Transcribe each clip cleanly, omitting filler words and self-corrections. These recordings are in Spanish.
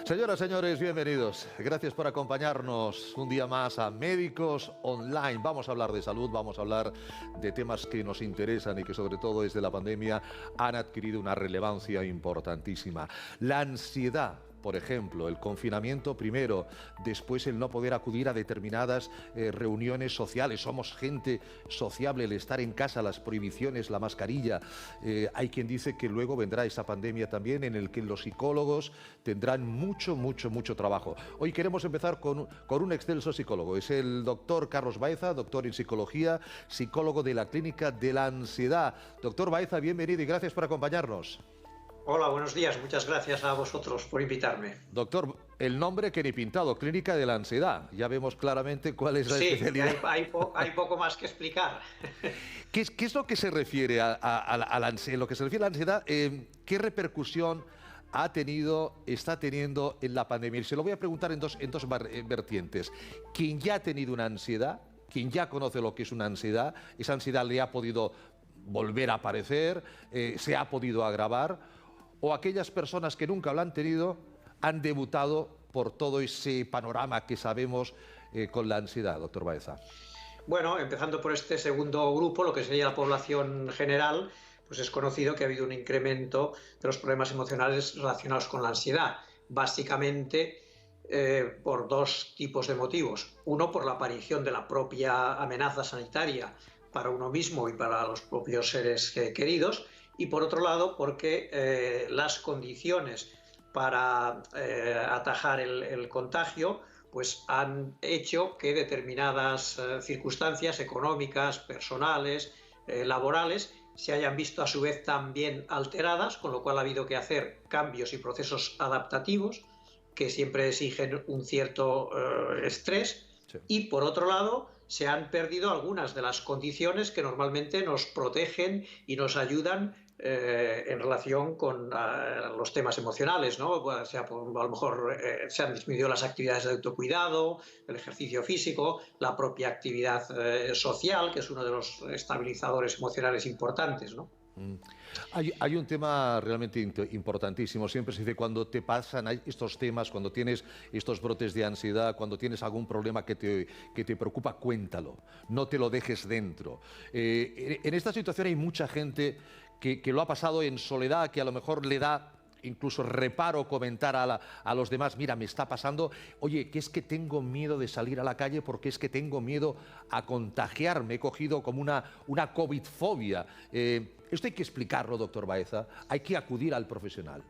Señoras, señores, bienvenidos. Gracias por acompañarnos un día más a Médicos Online. Vamos a hablar de salud, vamos a hablar de temas que nos interesan y que sobre todo desde la pandemia han adquirido una relevancia importantísima. La ansiedad, por ejemplo, el confinamiento primero, después el no poder acudir a determinadas reuniones sociales. Somos gente sociable, el estar en casa, las prohibiciones, la mascarilla. Hay quien dice que luego vendrá esa pandemia también en el que los psicólogos tendrán mucho trabajo. Hoy queremos empezar con un excelso psicólogo. Es el doctor Carlos Baeza, doctor en psicología, psicólogo de la Clínica de la Ansiedad. Doctor Baeza, bienvenido y gracias por acompañarnos. Hola, buenos días. Muchas gracias a vosotros por invitarme. Doctor, el nombre que ni pintado, Clínica de la Ansiedad. Ya vemos claramente cuál es la especialidad. Sí, hay poco más que explicar. ¿Qué es lo que se refiere a la ansiedad? Lo que se refiere a la ansiedad, ¿qué repercusión está teniendo en la pandemia? Y se lo voy a preguntar en dos vertientes. Quien ya ha tenido una ansiedad, quien ya conoce lo que es una ansiedad, esa ansiedad le ha podido volver a aparecer, se ha podido agravar, o aquellas personas que nunca lo han tenido han debutado por todo ese panorama que sabemos con la ansiedad, doctor Baeza. Bueno, empezando por este segundo grupo, lo que sería la población general, pues es conocido que ha habido un incremento de los problemas emocionales relacionados con la ansiedad, básicamente por dos tipos de motivos. Uno, por la aparición de la propia amenaza sanitaria para uno mismo y para los propios seres queridos, y por otro lado porque las condiciones para atajar el contagio pues han hecho que determinadas circunstancias económicas, personales, laborales se hayan visto a su vez también alteradas, con lo cual ha habido que hacer cambios y procesos adaptativos que siempre exigen un cierto estrés. Sí. Y por otro lado se han perdido algunas de las condiciones que normalmente nos protegen y nos ayudan en relación con los temas emocionales, ¿no? O sea, a lo mejor se han disminuido las actividades de autocuidado, el ejercicio físico, la propia actividad social, que es uno de los estabilizadores emocionales importantes, ¿no? Hay un tema realmente importantísimo. Siempre se dice, cuando te pasan estos temas, cuando tienes estos brotes de ansiedad, cuando tienes algún problema que te preocupa, cuéntalo, no te lo dejes dentro. En esta situación hay mucha gente que lo ha pasado en soledad, que a lo mejor le da incluso reparo comentar a los demás, mira, me está pasando, oye, que es que tengo miedo de salir a la calle porque es que tengo miedo a contagiarme, he cogido como una COVID-fobia. Esto hay que explicarlo, doctor Baeza, hay que acudir al profesional.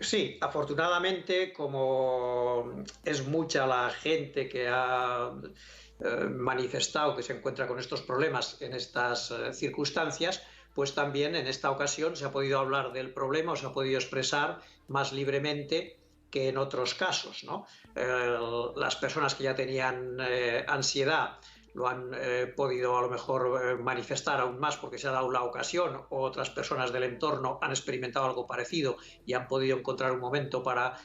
Sí, afortunadamente, como es mucha la gente que ha manifestado que se encuentra con estos problemas en estas circunstancias, pues también en esta ocasión se ha podido hablar del problema o se ha podido expresar más libremente que en otros casos, ¿no? Las personas que ya tenían ansiedad lo han podido a lo mejor manifestar aún más porque se ha dado la ocasión, o otras personas del entorno han experimentado algo parecido y han podido encontrar un momento para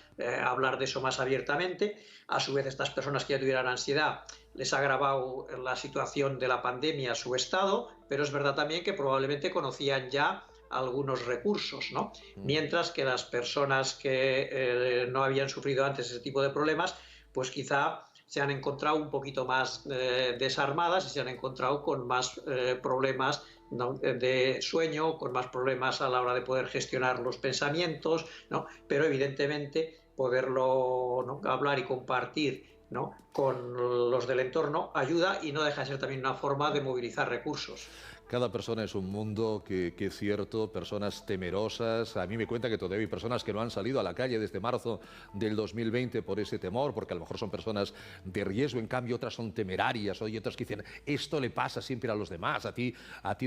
hablar de eso más abiertamente. A su vez, estas personas que ya tuvieran ansiedad les ha agravado la situación de la pandemia su estado, pero es verdad también que probablemente conocían ya algunos recursos, ¿no? Mientras que las personas que no habían sufrido antes ese tipo de problemas, pues quizá se han encontrado un poquito más desarmadas y se han encontrado con más problemas, ¿no?, de sueño, con más problemas a la hora de poder gestionar los pensamientos, ¿no? Pero evidentemente poderlo, ¿no?, hablar y compartir, ¿no?, con los del entorno ayuda y no deja de ser también una forma de movilizar recursos. Cada persona es un mundo que es cierto, personas temerosas. A mí me cuenta que todavía hay personas que no han salido a la calle desde marzo del 2020 por ese temor, porque a lo mejor son personas de riesgo, en cambio otras son temerarias, hay otras que dicen, esto le pasa siempre a los demás, a ti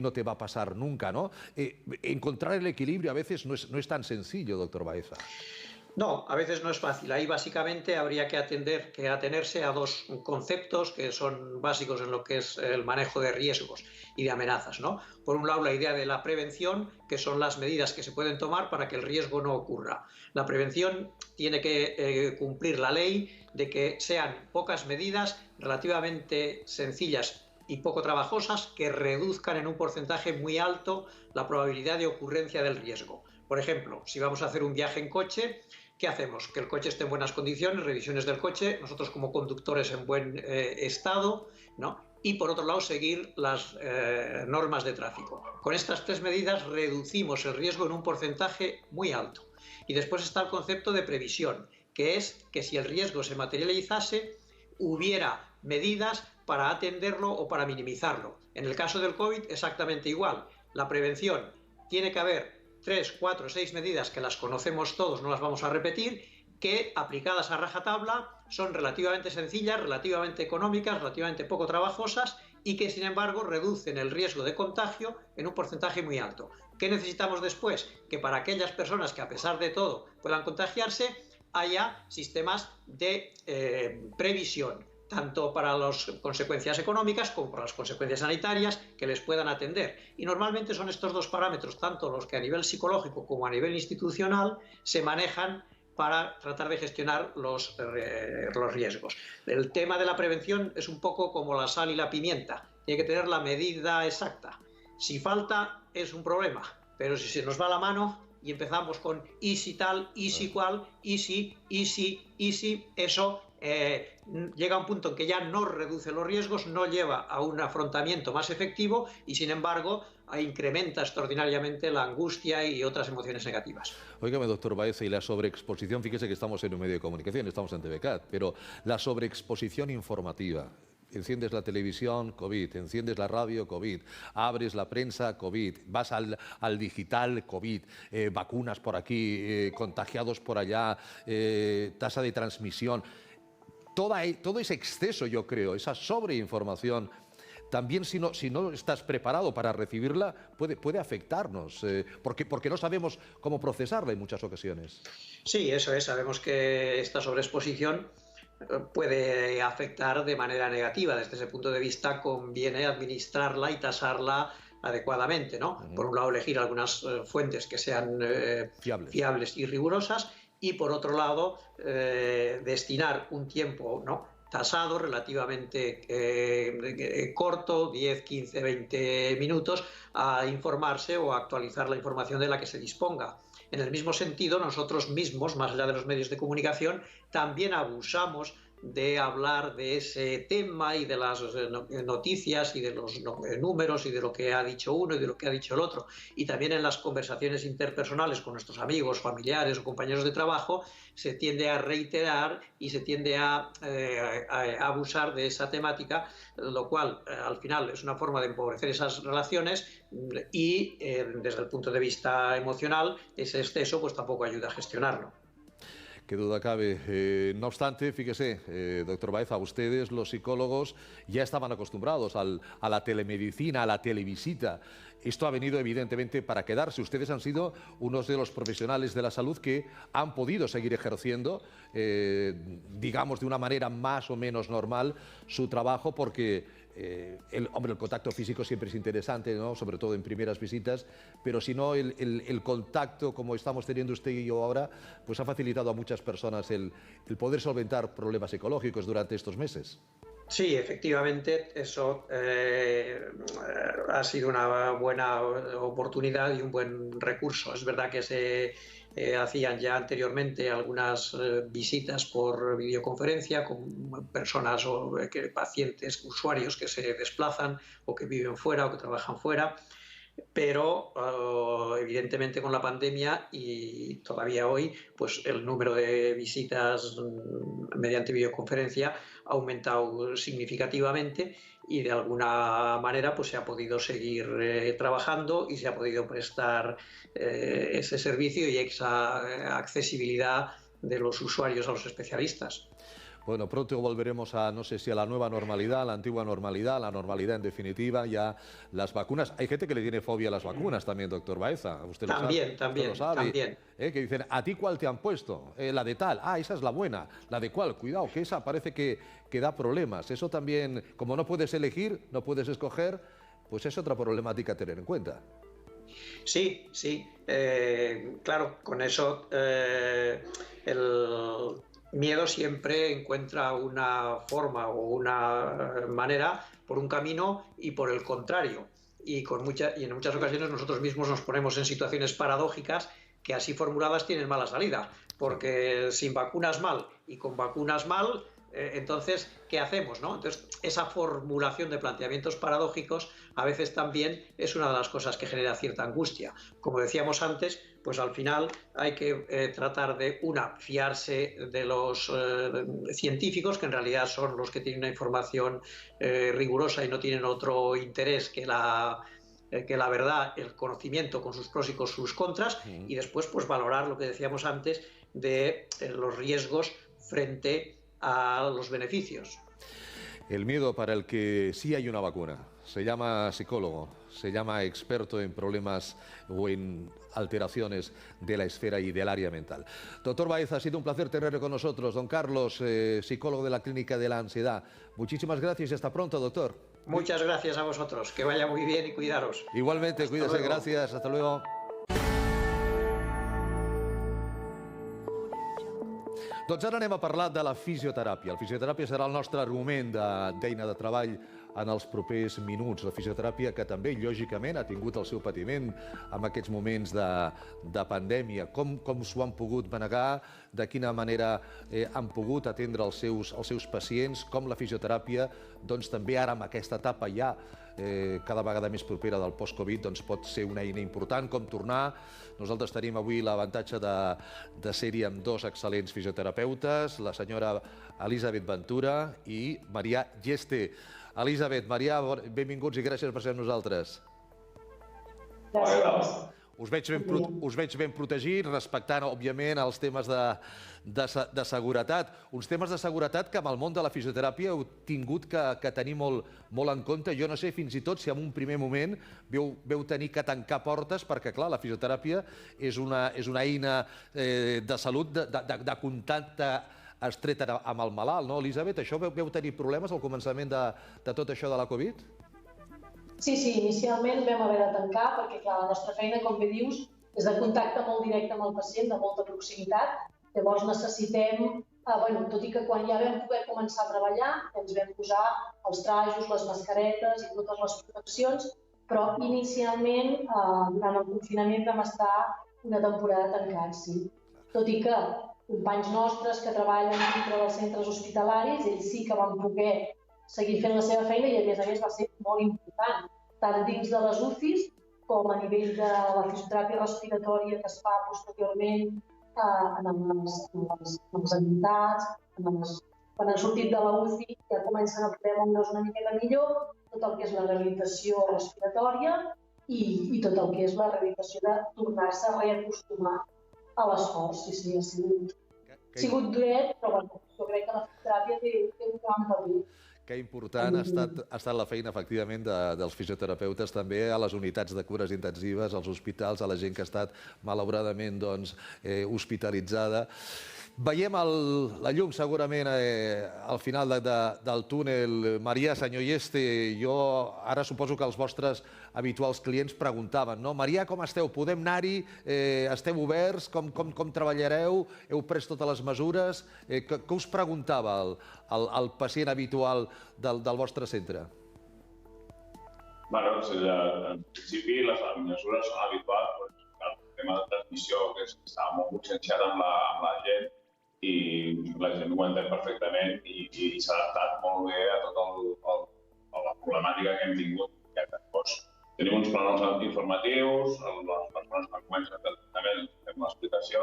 no te va a pasar nunca, ¿no? Encontrar el equilibrio a veces no es tan sencillo, doctor Baeza. No, a veces no es fácil. Ahí básicamente habría que atenerse a dos conceptos que son básicos en lo que es el manejo de riesgos y de amenazas, ¿no? Por un lado, la idea de la prevención, que son las medidas que se pueden tomar para que el riesgo no ocurra. La prevención tiene que cumplir la ley de que sean pocas medidas relativamente sencillas y poco trabajosas que reduzcan en un porcentaje muy alto la probabilidad de ocurrencia del riesgo. Por ejemplo, si vamos a hacer un viaje en coche, ¿Qué hacemos? Que el coche esté en buenas condiciones, revisiones del coche, nosotros como conductores en buen estado, ¿no? Y por otro lado seguir las normas de tráfico. Con estas tres medidas reducimos el riesgo en un porcentaje muy alto. Y después está el concepto de previsión, que es que si el riesgo se materializase, hubiera medidas para atenderlo o para minimizarlo. En el caso del COVID, exactamente igual. La prevención, tiene que haber 3, 4, 6 medidas que las conocemos todos, no las vamos a repetir, que aplicadas a rajatabla son relativamente sencillas, relativamente económicas, relativamente poco trabajosas y que sin embargo reducen el riesgo de contagio en un porcentaje muy alto. ¿Qué necesitamos después? Que para aquellas personas que a pesar de todo puedan contagiarse, haya sistemas de previsión, tanto para las consecuencias económicas como para las consecuencias sanitarias, que les puedan atender. Y normalmente son estos dos parámetros, tanto los que a nivel psicológico como a nivel institucional, se manejan para tratar de gestionar los riesgos. El tema de la prevención es un poco como la sal y la pimienta, tiene que tener la medida exacta. Si falta es un problema, pero si se nos va la mano y empezamos con y si tal, y si cual, y si, eso llega a un punto en que ya no reduce los riesgos, no lleva a un afrontamiento más efectivo y sin embargo incrementa extraordinariamente la angustia y otras emociones negativas. Óigame, doctor Baeza, y la sobreexposición, fíjese que estamos en un medio de comunicación, estamos en TVCAT, pero la sobreexposición informativa. Enciendes la televisión, COVID, enciendes la radio, COVID, abres la prensa, COVID, vas al digital, COVID, vacunas por aquí, contagiados por allá, tasa de transmisión. Todo ese exceso, yo creo, esa sobreinformación, también si no estás preparado para recibirla, puede afectarnos, porque no sabemos cómo procesarla en muchas ocasiones. Sí, eso es. Sabemos que esta sobreexposición puede afectar de manera negativa. Desde ese punto de vista conviene administrarla y tasarla adecuadamente, ¿no? Por un lado, elegir algunas fuentes que sean fiables y rigurosas, y por otro lado, destinar un tiempo, ¿no?, tasado, relativamente corto, 10, 15, 20 minutos, a informarse o a actualizar la información de la que se disponga. En el mismo sentido, nosotros mismos, más allá de los medios de comunicación, también abusamos de hablar de ese tema y de las noticias y de los números y de lo que ha dicho uno y de lo que ha dicho el otro. Y también en las conversaciones interpersonales con nuestros amigos, familiares o compañeros de trabajo se tiende a reiterar y se tiende a abusar de esa temática, lo cual al final es una forma de empobrecer esas relaciones y desde el punto de vista emocional ese exceso pues tampoco ayuda a gestionarlo. Qué duda cabe. No obstante, fíjese, doctor Baeza, ustedes, los psicólogos, ya estaban acostumbrados a la telemedicina, a la televisita. Esto ha venido evidentemente para quedarse. Ustedes han sido unos de los profesionales de la salud que han podido seguir ejerciendo, digamos, de una manera más o menos normal su trabajo, porque el contacto físico siempre es interesante, ¿no?, sobre todo en primeras visitas, pero si no, el contacto como estamos teniendo usted y yo ahora, pues ha facilitado a muchas personas el poder solventar problemas psicológicos durante estos meses. Sí, efectivamente, eso ha sido una buena oportunidad y un buen recurso. Es verdad que se hacían ya anteriormente algunas visitas por videoconferencia con personas o pacientes, usuarios que se desplazan o que viven fuera o que trabajan fuera. Pero evidentemente con la pandemia y todavía hoy, pues el número de visitas mediante videoconferencia ha aumentado significativamente y de alguna manera pues se ha podido seguir trabajando y se ha podido prestar ese servicio y esa accesibilidad de los usuarios a los especialistas. Bueno, pronto volveremos a, no sé si a la nueva normalidad, a la antigua normalidad, a la normalidad en definitiva, ya las vacunas. Hay gente que le tiene fobia a las vacunas también, doctor Baeza. Usted lo sabe. También. Que dicen, ¿a ti cuál te han puesto? La de tal, esa es la buena. La de cuál, cuidado, que esa parece que da problemas. Eso también, como no puedes elegir, no puedes escoger, pues es otra problemática a tener en cuenta. Sí, claro, con eso el miedo siempre encuentra una forma o una manera por un camino y por el contrario. Y en muchas ocasiones nosotros mismos nos ponemos en situaciones paradójicas que así formuladas tienen mala salida. porque sin vacunas mal y con vacunas mal, entonces, ¿qué hacemos, no? Entonces, esa formulación de planteamientos paradójicos a veces también es una de las cosas que genera cierta angustia. Como decíamos antes, pues al final hay que tratar de, fiarse de los científicos, que en realidad son los que tienen una información rigurosa y no tienen otro interés que la verdad, el conocimiento con sus pros y con sus contras, y después pues valorar lo que decíamos antes de los riesgos frente a los beneficios. El miedo para el que sí hay una vacuna. Se llama psicólogo, se llama experto en problemas o en alteraciones de la esfera y del área mental. Doctor Baez, ha sido un placer tenerle con nosotros. Don Carlos, psicólogo de la Clínica de la Ansiedad. Muchísimas gracias y hasta pronto, doctor. Muchas gracias a vosotros. Que vaya muy bien y cuidaros. Igualmente, cuídese. Gracias. Hasta luego. Doncs ara anem a parlar de la fisioteràpia. La fisioteràpia serà el nostre argument d'eina de treball en els propers minuts. La fisioteràpia que també, lògicament, ha tingut el seu patiment en aquests moments de pandèmia. Com s'ho han pogut manegar, de quina manera han pogut atendre els seus pacients, com la fisioteràpia, doncs també ara en aquesta etapa ja cada vegada més propera del post-Covid, doncs pot ser una eina important, com tornar. Nosaltres tenim avui l'avantatge de ser-hi amb dos excel·lents fisioterapeutes, la senyora Elisabet Ventura i Marià Geste. Elisabet, Marià, benvinguts i gràcies per ser amb nosaltres. Gràcies. Us veig ben protegits, respectant, òbviament, els temes de seguretat. Uns temes de seguretat que amb el món de la fisioteràpia heu tingut que tenir molt en compte. Jo no sé fins i tot si en un primer moment veu tenir que tancar portes, perquè, clar, la fisioteràpia és una eina de salut, de contacte estret amb el malalt, no, Elisabet? Això veu tenir problemes al començament de tot això de la Covid? Sí, inicialment vam haver de tancar perquè, clar, la nostra feina, com bé dius, és de contacte molt directe amb el pacient, de molta proximitat. Llavors necessitem, tot i que quan ja vam poder començar a treballar, ens vam posar els trajos, les mascaretes i totes les proteccions, però inicialment, durant el confinament, vam estar una temporada tancats, sí. Tot i que companys nostres que treballen dintre dels centres hospitalaris, ells sí que van poder seguir fent la seva feina i, a més, va ser molt important, tant dins de les UCIs com a nivell de la fisioteràpia respiratòria que es fa posteriorment en les entitats. Quan han sortit de la UCI ja comencen a poder moure's una miqueta millor, tot el que és la rehabilitació respiratòria i tot el que és la rehabilitació de tornar-se a reacostumar a l'esforç. Sí, ha sigut duret, però jo crec que la fisioteràpia té un gran paper. Que important ha estat la feina, efectivament, dels fisioterapeutes també a les unitats de cures intensives, als hospitals, a la gent que ha estat malauradament hospitalitzada. Veiem la llum segurament al final del túnel. Marià, senyor Geste, jo ara suposo que els vostres habituals clients preguntaven, no? Marià, com esteu? Podem anar-hi? Esteu oberts? Com treballareu? Heu pres totes les mesures? Què us preguntava el pacient habitual del vostre centre? Bueno, en principi les mesures són habituals. El tema de transmissió que està molt conscienciat amb la gent i la gent ho entén perfectament i s'ha adaptat molt bé a tota la problemàtica que hem tingut. Tenim uns plans informatius, les persones que comencen el tractament fem l'explicació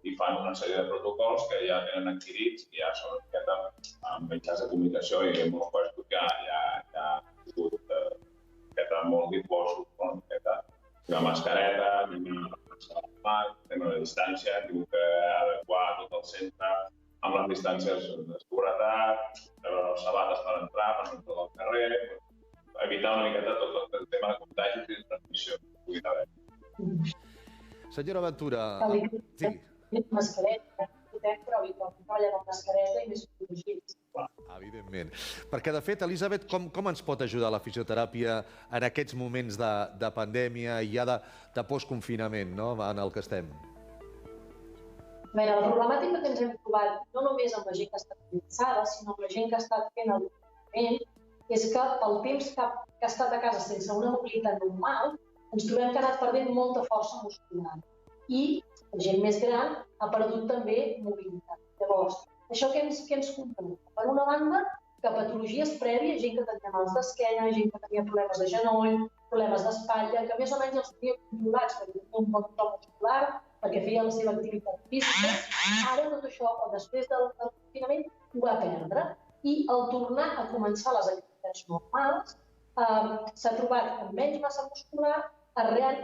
i fan una sèrie de protocols que ja tenen adquirits i ja són amb mitjans de comunicació i en molts casos ja ha sigut molt difosos, la mascareta, tema de distància, hem tingut que adequar tot el centre amb les distàncies de seguretat, les sabates per entrar, per no entrar al carrer, evitar una miqueta tot el tema de contagis i de transmissió que pugui haver. Senyora Ventura... Sí. Mascareta, però habitualment treballen amb mascareta i més protegits. Evidentment. Perquè, de fet, Elisabet, com ens pot ajudar la fisioteràpia en aquests moments de pandèmia i ja de postconfinament en el que estem? La problemàtica que ens hem trobat, no només amb la gent que ha estat cansada, sinó amb la gent que ha estat fent el confinament, és que pel temps que ha estat a casa sense una mobilitat normal, ens trobem que ha anat perdent molta força muscular. I La gent més gran ha perdut també mobilitat. Llavors, això què ens comporta? Per una banda, que patologies prèvies, gent que tenia mals d'esquena, gent que tenia problemes de genoll, problemes d'espatlla, que més o menys els tenia controlats perquè tenia un bon to muscular, perquè feia la seva activitat física, ara tot això, o després del confinament, ho va perdre. I al tornar a començar les activitats normals, s'ha trobat amb menys massa muscular,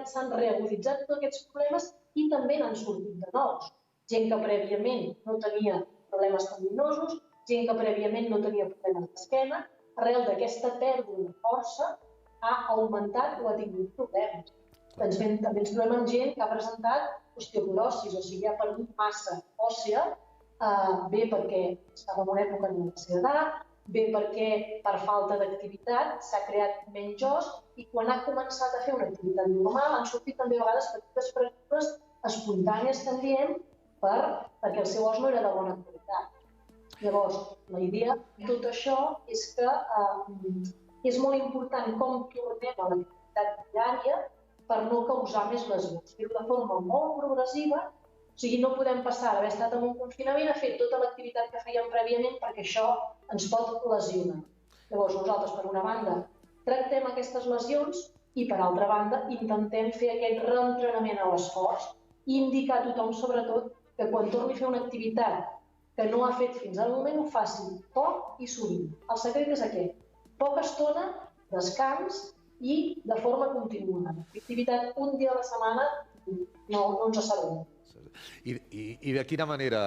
s'han reaguditzat tots aquests problemes i també n'han sortit de nous. Gent que prèviament no tenia problemes tendinosos, gent que prèviament no tenia problemes d'esquena, arrel d'aquesta pèrdua de força ha augmentat o ha tingut problemes. També ens trobem amb gent que ha presentat osteoporosis, o sigui, ha perdut massa òssea, bé perquè estava en una època de la seva edat, bé perquè per falta d'activitat s'ha creat menys os i quan ha començat a fer una activitat normal han sortit també a vegades petites fractures espontànies, que en diem, perquè el seu os no era de bona qualitat. Llavors, la idea de tot això és que és molt important com tornem a l'activitat diària per no causar més lesions. Fer-ho de forma molt progressiva, o sigui, no podem passar d'haver estat en un confinament a fer tota l'activitat que fèiem prèviament perquè això ens pot lesionar. Llavors, nosaltres, per una banda, tractem aquestes lesions i, per altra banda, intentem fer aquest reentrenament a l'esforç i indicar a tothom, sobretot, que quan torni a fer una activitat que no ha fet fins al moment, ho faci poc i sovint. El secret és aquest. Poca estona, descans i de forma continuada. L'activitat un dia a la setmana no ens serveix. I de quina manera,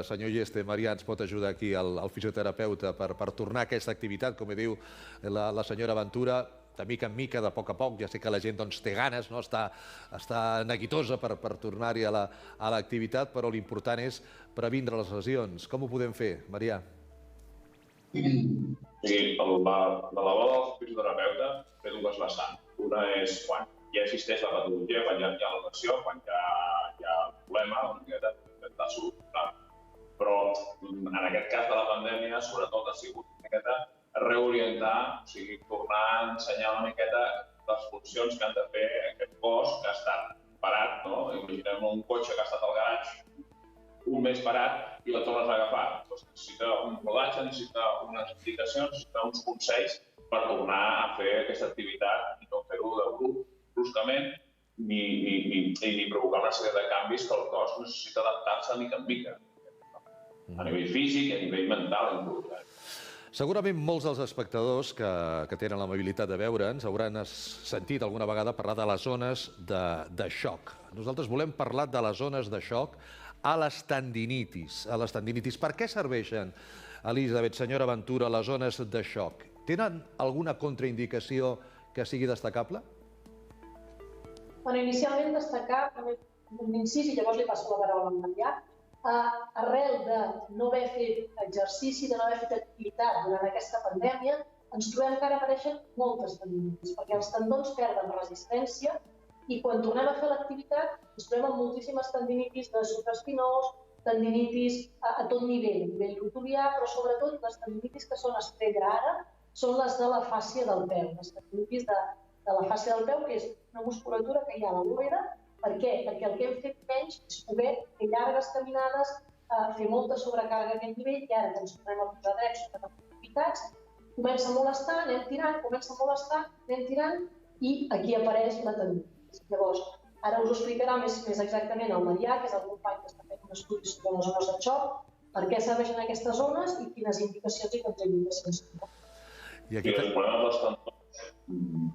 senyor Yeste, Marià, ens pot ajudar aquí el fisioterapeuta per tornar a aquesta activitat, com diu la senyora Ventura, de mica en mica, de poc a poc? Ja sé que la gent té ganes, està neguitosa per tornar-hi a l'activitat, però l'important és previndre les lesions. Com ho podem fer, Marià? Sí, la labor del fisioterapeuta té dues vessants. Una és quan ja existeix la patologia, quan ja hi ha la lesió, quan ja hi ha el problema, una miqueta de solucionar. Però en aquest cas de la pandèmia, sobretot ha sigut una miqueta reorientar, o sigui, tornar a ensenyar una miqueta les funcions que han de fer aquest cos que ha estat parat, no? Imaginem un cotxe que ha estat al garatge un mes parat i la tornes a agafar. Doncs necessita un rodatge, necessita unes indicacions, necessita uns consells per tornar a fer aquesta activitat i no fer-ho de bruscament ni provocar una sèrie de canvis que el cos necessita adaptar-se mica en mica, a nivell físic i a nivell mental involucrat. Segurament molts dels espectadors que tenen l'amabilitat de veure'ns hauran sentit alguna vegada parlar de les zones de xoc. Nosaltres volem parlar de les zones de xoc a les tendinitis. Per què serveixen, Elisabet, senyora Ventura, les zones de xoc? Tenen alguna contraindicació que sigui destacable? Inicialment destacar, un incís, i llavors li passo la paraula a en Marià, arrel de no haver fet exercici, de no haver fet activitat durant aquesta pandèmia, ens trobem que ara apareixen moltes tendinitis, perquè els tendons perden resistència i quan tornem a fer l'activitat ens trobem amb moltíssimes tendinitis de supraespinós, tendinitis a tot nivell rotulià, però sobretot les tendinitis que són estrella ara són les de la fàscia del peu, les tendinitis de la fàscia del peu, que és una musculatura que hi ha a la bòveda. Per què? Perquè el que hem fet menys és poder fer llargues caminades, fer molta sobrecàrrega a aquest nivell, i ara que ens tornem a posar drets sobre les activitats, comença a molestar, anem tirant, comença a molestar, anem tirant, i aquí apareix la tendinitis. Llavors, ara us ho explicarà més exactament el Marià, que és el company que està fent un estudi sobre les zones de xoc, per què serveixen aquestes zones i quines indicacions i contraindicacions tenen. I els problemes dels tendons,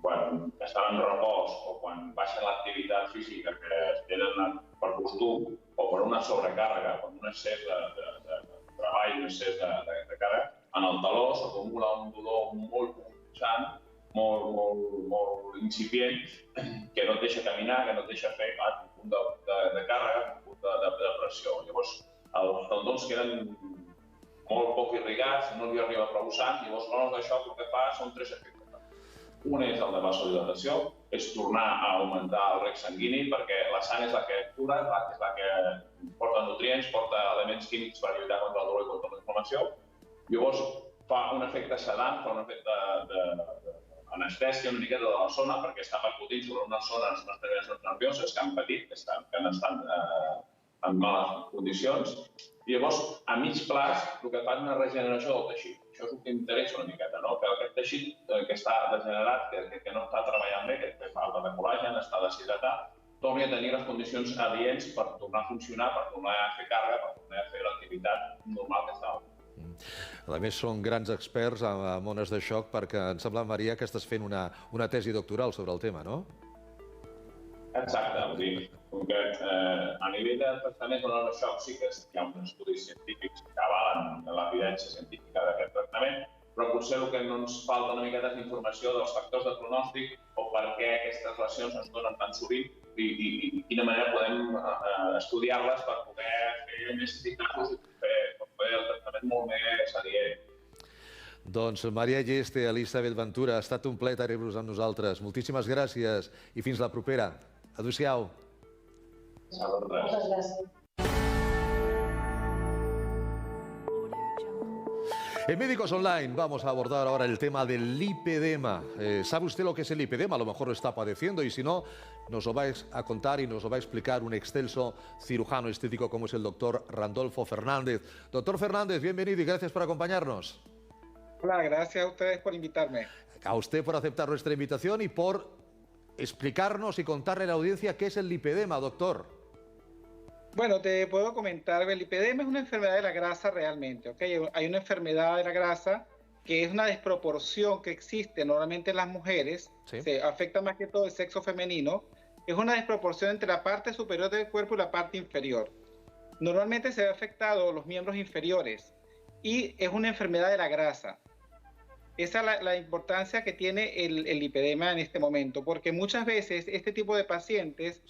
quan estan en repòs o quan baixen l'activitat física que es tenen per costum o per una sobrecàrrega, per un excés de treball, un excés de càrrega, en el taló s'acumula un dolor molt punxant, molt incipient, que no et deixa caminar, que no et deixa fer un punt de càrrega, un punt de pressió. Llavors, els tendons queden molt poc irrigats, no li arriba prou sang, i llavors l'hora d'això el que fa són tres efectes. Un és el de vasodilatació, és tornar a augmentar el reg sanguini, perquè la sang és la que cura, és la que porta nutrients, porta elements químics per lluitar contra el dolor i contra la inflamació. Llavors fa un efecte sedant, fa un efecte d'anestèsia una miqueta de la zona, perquè està percutint sobre unes zones, unes terminacions nervioses que han patit, que han estat en males condicions. I llavors, a mig plaç, el que fa és una regeneració del teixit. Això és el que interessa una miqueta, no? Que aquest teixit que està degenerat, que no està treballant bé, que té falta de col·làgen, està deshidratat, torni a tenir les condicions adients per tornar a funcionar, per tornar a fer càrrega, per tornar a fer l'activitat normal que estava. A més, són grans experts en ones de xoc perquè em sembla, Maria, que estàs fent una tesi doctoral sobre el tema, no? Exacte, vull dir, com que a nivell de tractaments d'ones de xoc sí que hi ha uns estudis científics que avalen l'evidència científica d'aquest tractament, però potser el que no ens falta una miqueta és informació dels factors de pronòstic o per què aquestes lesions es donen tan sovint i quina manera podem estudiar-les per poder fer més eficaços i fer el tractament molt més adient. Doncs Maria Lleste, Elisabet Ventura, ha estat un plaer tenir-vos amb nosaltres. Moltíssimes gràcies i fins la propera. Adéu-siau. Moltes gràcies. En Médicos Online vamos a abordar ahora el tema del lipedema. ¿Sabe usted lo que es el lipedema? A lo mejor lo está padeciendo y si no, nos lo vais a contar y nos lo va a explicar un excelso cirujano estético como es el doctor Randolfo Fernández. Doctor Fernández, bienvenido y gracias por acompañarnos. Hola, gracias a ustedes por invitarme. A usted por aceptar nuestra invitación y por explicarnos y contarle a la audiencia qué es el lipedema, doctor. Bueno, te puedo comentar, el lipedema es una enfermedad de la grasa realmente, ¿ok? Hay una enfermedad de la grasa que es una desproporción que existe normalmente en las mujeres, Sí. se afecta más que todo el sexo femenino, es una desproporción entre la parte superior del cuerpo y la parte inferior. Normalmente se ve afectado los miembros inferiores y es una enfermedad de la grasa. Esa es la importancia que tiene el lipedema en este momento, porque muchas veces este tipo de pacientes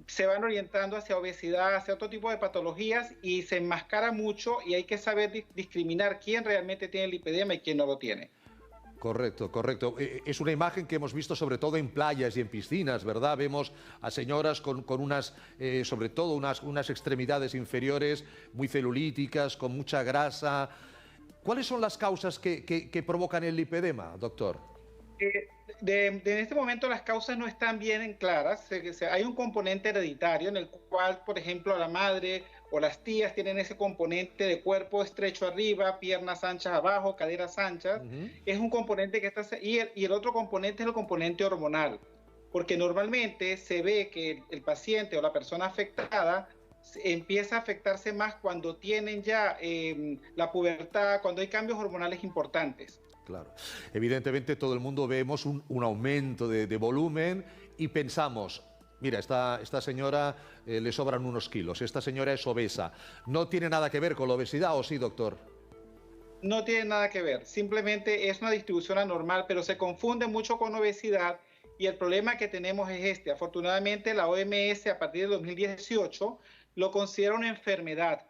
se van orientando hacia obesidad, hacia otro tipo de patologías y se enmascara mucho y hay que saber discriminar quién realmente tiene lipedema y quién no lo tiene. Correcto, correcto. Es una imagen que hemos visto sobre todo en playas y en piscinas, ¿verdad? Vemos a señoras con unas, sobre todo unas extremidades inferiores muy celulíticas, con mucha grasa. ¿Cuáles son las causas que provocan el lipedema, doctor? En este momento las causas no están bien claras. Hay un componente hereditario en el cual, por ejemplo, la madre o las tías tienen ese componente de cuerpo estrecho arriba, piernas anchas abajo, caderas anchas. Es un componente que está... Y el otro componente es el componente hormonal, porque normalmente se ve que el paciente o la persona afectada empieza a afectarse más cuando tienen ya la pubertad, cuando hay cambios hormonales importantes. Claro. Evidentemente todo el mundo vemos un aumento de volumen y pensamos, mira, esta señora le sobran unos kilos, esta señora es obesa. ¿No tiene nada que ver con la obesidad o sí, doctor? No tiene nada que ver, simplemente es una distribución anormal, pero se confunde mucho con obesidad y el problema que tenemos es este. Afortunadamente la OMS a partir del 2018 lo considera una enfermedad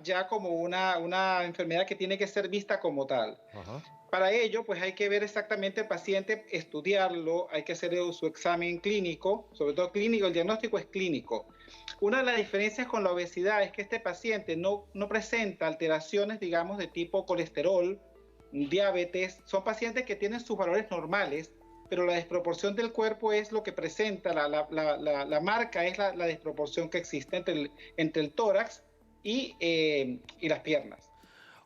ya como una enfermedad que tiene que ser vista como tal. Ajá. Para ello, pues hay que ver exactamente el paciente, estudiarlo, hay que hacer su examen clínico, sobre todo clínico, el diagnóstico es clínico. Una de las diferencias con la obesidad es que este paciente no presenta alteraciones, digamos, de tipo colesterol, diabetes, son pacientes que tienen sus valores normales, pero la desproporción del cuerpo es lo que presenta, la marca es la desproporción que existe entre el tórax y las piernas.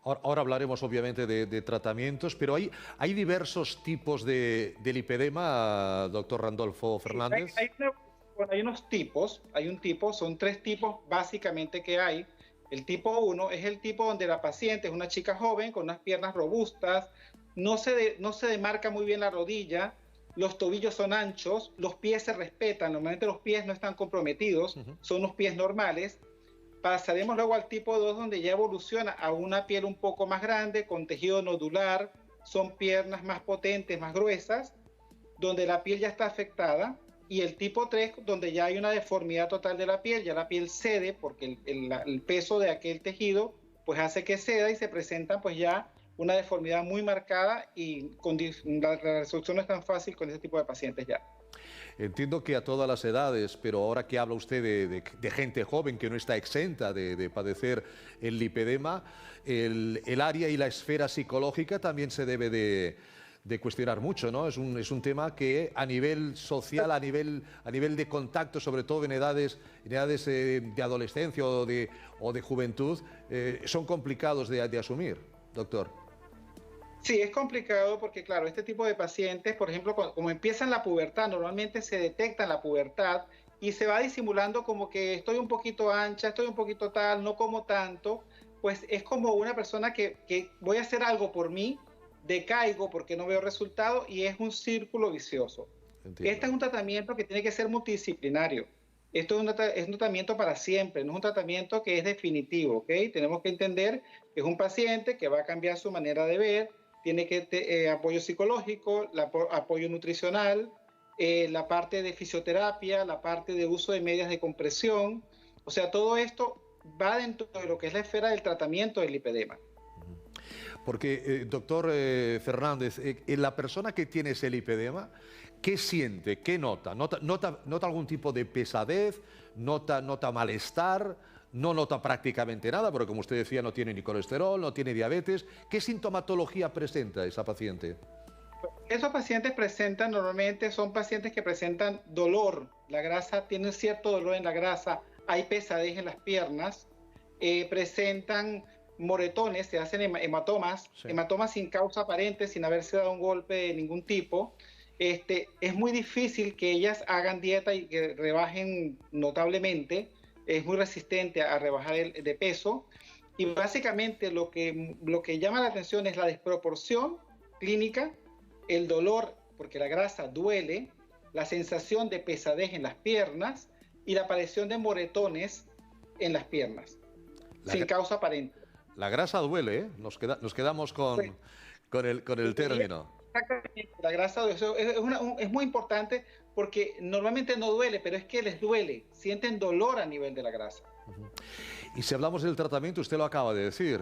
Ahora hablaremos obviamente de tratamientos, pero hay diversos tipos de lipedema, doctor Randolfo Fernández. Hay unos tipos, son 3 tipos básicamente que hay. El tipo 1 es el tipo donde la paciente es una chica joven con unas piernas robustas, no se demarca muy bien la rodilla, los tobillos son anchos, los pies se respetan, normalmente los pies no están comprometidos, son unos pies normales. Pasaremos luego al tipo 2, donde ya evoluciona a una piel un poco más grande, con tejido nodular, son piernas más potentes, más gruesas, donde la piel ya está afectada. Y el tipo 3, donde ya hay una deformidad total de la piel, ya la piel cede, porque el peso de aquel tejido pues hace que ceda y se presenta pues ya una deformidad muy marcada y la resolución no es tan fácil con ese tipo de pacientes ya. Entiendo que a todas las edades, pero ahora que habla usted de gente joven que no está exenta de padecer el lipedema, el área y la esfera psicológica también se debe de de cuestionar mucho, ¿no? Es un tema que a nivel social, a nivel de contacto, sobre todo en edades de adolescencia o de juventud, son complicados de asumir, doctor. Sí, es complicado porque, claro, este tipo de pacientes, por ejemplo, como empiezan la pubertad, normalmente se detecta en la pubertad y se va disimulando como que estoy un poquito ancha, estoy un poquito tal, no como tanto, pues es como una persona que voy a hacer algo por mí, decaigo porque no veo resultado y es un círculo vicioso. Entiendo. Este es un tratamiento que tiene que ser multidisciplinario. Esto es un tratamiento para siempre, no es un tratamiento que es definitivo, ¿ok? Tenemos que entender que es un paciente que va a cambiar su manera de ver, tiene que apoyo psicológico, apoyo nutricional, la parte de fisioterapia, la parte de uso de medias de compresión. O sea, todo esto va dentro de lo que es la esfera del tratamiento del lipedema. Porque, doctor Fernández, la persona que tiene ese lipedema, ¿qué siente? ¿Qué nota? ¿Nota algún tipo de pesadez? ¿Nota malestar? ¿No nota prácticamente nada? Porque, como usted decía, no tiene ni colesterol, no tiene diabetes. ¿Qué sintomatología presenta esa paciente? Esos pacientes normalmente son pacientes que presentan dolor. La grasa, tienen cierto dolor en la grasa, hay pesadez en las piernas, presentan moretones, se hacen hematomas, sí. Hematomas sin causa aparente, sin haberse dado un golpe de ningún tipo. Es muy difícil que ellas hagan dieta y que rebajen notablemente, es muy resistente a rebajar de peso, y básicamente lo que llama la atención es la desproporción clínica, el dolor, porque la grasa duele, la sensación de pesadez en las piernas y la aparición de moretones en las piernas, sin causa aparente. La grasa duele, ¿eh? Nos quedamos con el término. Exactamente, la grasa es muy importante porque normalmente no duele, pero es que les duele, sienten dolor a nivel de la grasa. Y si hablamos del tratamiento, usted lo acaba de decir,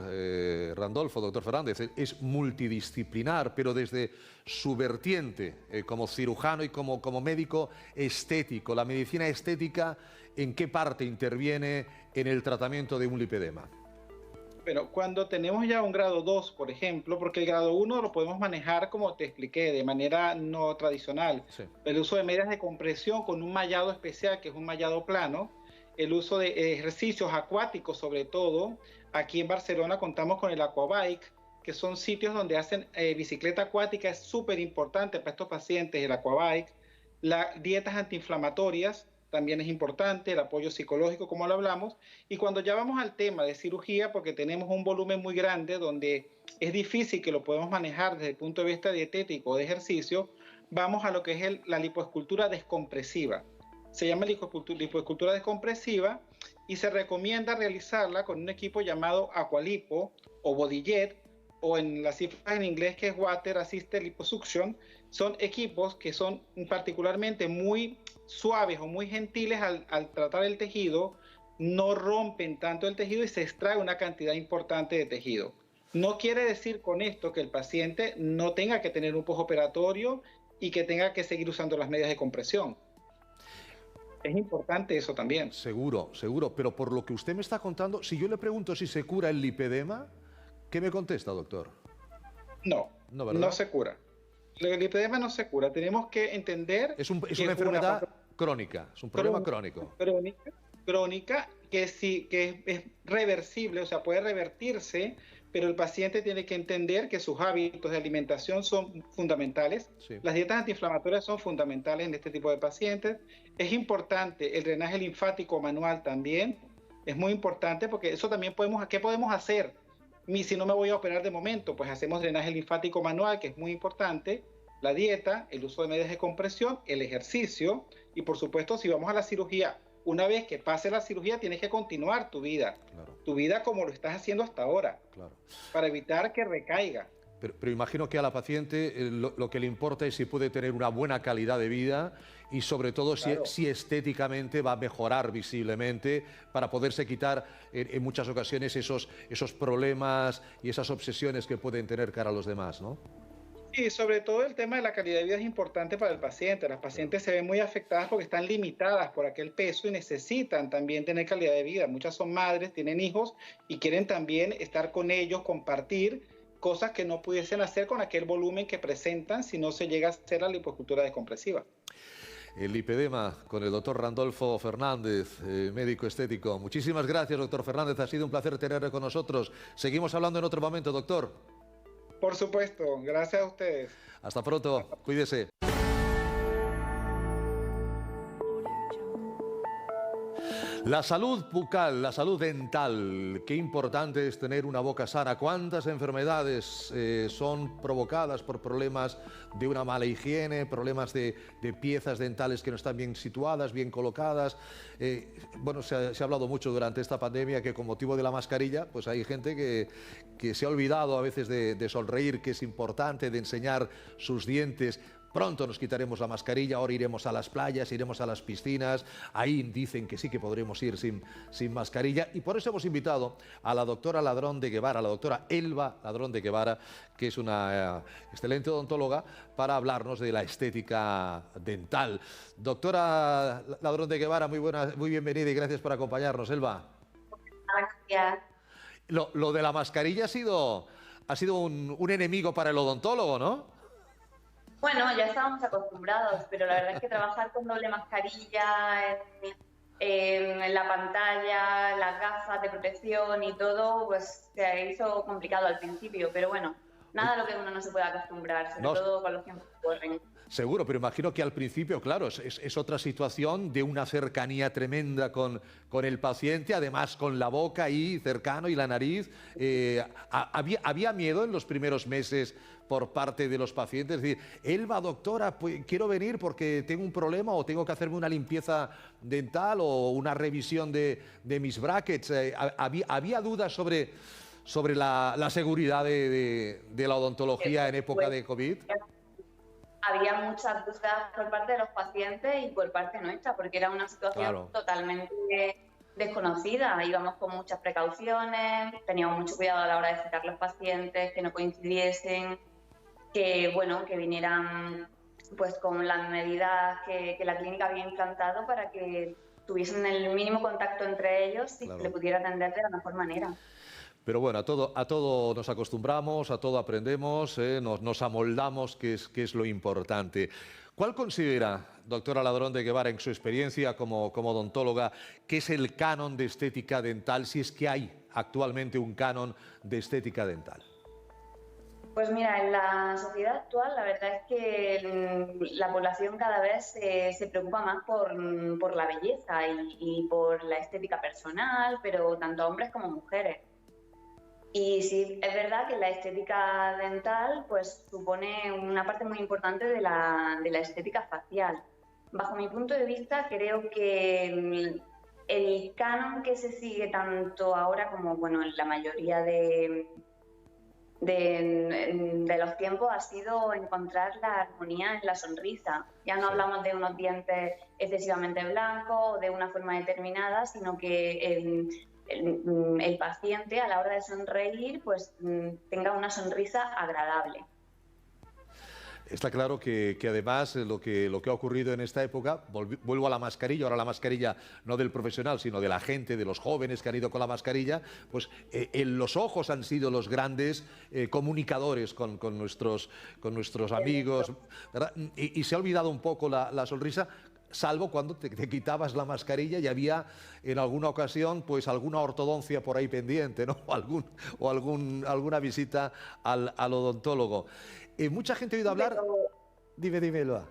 Randolfo, doctor Fernández, es multidisciplinar, pero desde su vertiente, como cirujano y como médico estético. La medicina estética, ¿en qué parte interviene en el tratamiento de un lipedema? Bueno, cuando tenemos ya un grado 2, por ejemplo, porque el grado 1 lo podemos manejar, como te expliqué, de manera no tradicional. Sí. El uso de medias de compresión con un mallado especial, que es un mallado plano, el uso de ejercicios acuáticos sobre todo. Aquí en Barcelona contamos con el Aquabike, que son sitios donde hacen bicicleta acuática, es súper importante para estos pacientes el Aquabike. Las dietas antiinflamatorias también es importante, el apoyo psicológico, como lo hablamos. Y cuando ya vamos al tema de cirugía, porque tenemos un volumen muy grande donde es difícil que lo podamos manejar desde el punto de vista dietético o de ejercicio, vamos a lo que es la lipoescultura descompresiva. Se llama lipoescultura descompresiva y se recomienda realizarla con un equipo llamado Aqualipo o BodyJet, o en las cifras en inglés que es Water Assisted Liposuction. Son equipos que son particularmente muy suaves o muy gentiles al tratar el tejido, no rompen tanto el tejido y se extrae una cantidad importante de tejido. No quiere decir con esto que el paciente no tenga que tener un postoperatorio y que tenga que seguir usando las medias de compresión. Es importante eso también. Seguro, pero por lo que usted me está contando, si yo le pregunto si se cura el lipedema, ¿qué me contesta, doctor? No se cura. El lipedema no se cura. Tenemos que entender... Es una enfermedad crónica, es un problema crónico. Crónica que es reversible, o sea, puede revertirse, pero el paciente tiene que entender que sus hábitos de alimentación son fundamentales. Sí. Las dietas antiinflamatorias son fundamentales en este tipo de pacientes. Es importante el drenaje linfático manual también. Es muy importante porque eso también ¿qué podemos hacer? Si no me voy a operar de momento, pues hacemos drenaje linfático manual, que es muy importante, la dieta, el uso de medias de compresión, el ejercicio y, por supuesto, si vamos a la cirugía, una vez que pase la cirugía tienes que continuar tu vida, tu vida como lo estás haciendo hasta ahora, para evitar que recaiga. Pero imagino que a la paciente lo que le importa es si puede tener una buena calidad de vida y sobre todo si estéticamente va a mejorar visiblemente para poderse quitar en muchas ocasiones esos problemas y esas obsesiones que pueden tener cara a los demás, ¿no? Sí, sobre todo el tema de la calidad de vida es importante para el paciente. Las pacientes se ven muy afectadas porque están limitadas por aquel peso y necesitan también tener calidad de vida. Muchas son madres, tienen hijos y quieren también estar con ellos, compartir cosas que no pudiesen hacer con aquel volumen que presentan si no se llega a hacer la lipoescultura descompresiva. El lipedema con el doctor Randolfo Fernández, médico estético. Muchísimas gracias, doctor Fernández. Ha sido un placer tenerle con nosotros. Seguimos hablando en otro momento, doctor. Por supuesto. Gracias a ustedes. Hasta pronto. Cuídese. La salud bucal, la salud dental, qué importante es tener una boca sana. ¿Cuántas enfermedades son provocadas por problemas de una mala higiene, problemas de piezas dentales que no están bien situadas, bien colocadas? Bueno, se ha hablado mucho durante esta pandemia que con motivo de la mascarilla, pues hay gente que se ha olvidado a veces de sonreír, que es importante, de enseñar sus dientes. Pronto nos quitaremos la mascarilla, ahora iremos a las playas, iremos a las piscinas, ahí dicen que sí que podremos ir sin mascarilla, y por eso hemos invitado a la doctora Ladrón de Guevara, la doctora Elba Ladrón de Guevara, que es una excelente odontóloga, para hablarnos de la estética dental. Doctora Ladrón de Guevara, muy bienvenida y gracias por acompañarnos, Elba. Gracias. Lo de la mascarilla ha sido un enemigo para el odontólogo, ¿no? Bueno, ya estábamos acostumbrados, pero la verdad es que trabajar con doble mascarilla en la pantalla, las gafas de protección y todo, pues se hizo complicado al principio, pero bueno, nada a lo que uno no se puede acostumbrar, sobre todo con los tiempos que corren. Seguro, pero imagino que al principio, claro, es otra situación de una cercanía tremenda con el paciente, además con la boca ahí cercano y la nariz. ¿Había miedo en los primeros meses por parte de los pacientes? Es decir, Elba, doctora, pues, quiero venir porque tengo un problema o tengo que hacerme una limpieza dental o una revisión de mis brackets. ¿Había dudas sobre la seguridad de la odontología en época de COVID? Había muchas dudas por parte de los pacientes y por parte nuestra, porque era una situación totalmente desconocida. Íbamos con muchas precauciones, teníamos mucho cuidado a la hora de citar los pacientes, que no coincidiesen, que vinieran pues con las medidas que la clínica había implantado para que tuviesen el mínimo contacto entre ellos y le pudiera atender de la mejor manera. Pero bueno, a todo nos acostumbramos, a todo aprendemos, nos amoldamos, que es lo importante. ¿Cuál considera, doctora Ladrón de Guevara, en su experiencia como odontóloga, que es el canon de estética dental, si es que hay actualmente un canon de estética dental? Pues mira, en la sociedad actual la verdad es que la población cada vez se preocupa más por la belleza y por la estética personal, pero tanto hombres como mujeres. Y sí, es verdad que la estética dental pues supone una parte muy importante de la estética facial. Bajo mi punto de vista, creo que el canon que se sigue tanto ahora como en la mayoría de los tiempos ha sido encontrar la armonía en la sonrisa. Ya no hablamos de unos dientes excesivamente blancos o de una forma determinada, sino que el paciente a la hora de sonreír pues tenga una sonrisa agradable. Está claro que además lo que ha ocurrido en esta época, vuelvo a la mascarilla, ahora la mascarilla no del profesional, sino de la gente, de los jóvenes que han ido con la mascarilla, pues los ojos han sido los grandes comunicadores con nuestros amigos, ¿verdad? Y se ha olvidado un poco la sonrisa, salvo cuando te quitabas la mascarilla y había en alguna ocasión pues alguna ortodoncia por ahí pendiente, ¿no? o alguna visita al odontólogo. Mucha gente ha oído hablar... Dime, Elba.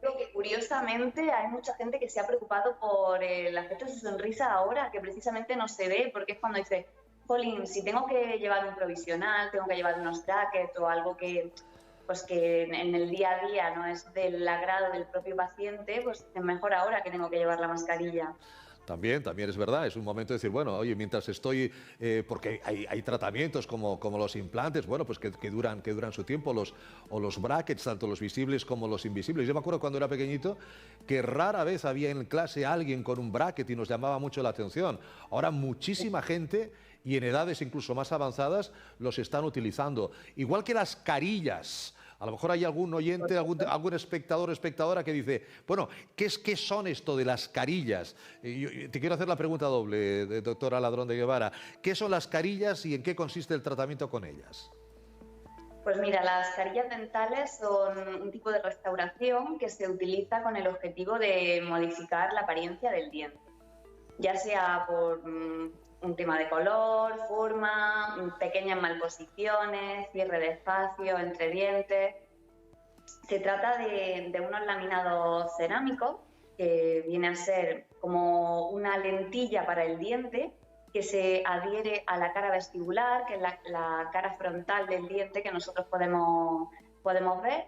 Creo que curiosamente hay mucha gente que se ha preocupado por el aspecto de su sonrisa ahora, que precisamente no se ve, porque es cuando dice, jolín, si tengo que llevar un provisional, tengo que llevar unos brackets o algo que en el día a día no es del agrado del propio paciente, pues es mejor ahora que tengo que llevar la mascarilla. También es verdad, es un momento de decir, bueno, oye, mientras estoy, porque hay tratamientos como los implantes, bueno, pues que duran su tiempo, los brackets, tanto los visibles como los invisibles. Yo me acuerdo cuando era pequeñito que rara vez había en clase alguien con un bracket y nos llamaba mucho la atención. Ahora muchísima gente, y en edades incluso más avanzadas, los están utilizando. Igual que las carillas. A lo mejor hay algún oyente, algún espectador o espectadora que dice, bueno, ¿qué son esto de las carillas? Te quiero hacer la pregunta doble, doctora Ladrón de Guevara. ¿Qué son las carillas y en qué consiste el tratamiento con ellas? Pues mira, las carillas dentales son un tipo de restauración que se utiliza con el objetivo de modificar la apariencia del diente, ya sea por un tema de color, forma, pequeñas malposiciones, cierre de espacio entre dientes. Se trata de unos laminados cerámicos que viene a ser como una lentilla para el diente que se adhiere a la cara vestibular, que es la cara frontal del diente que nosotros podemos ver,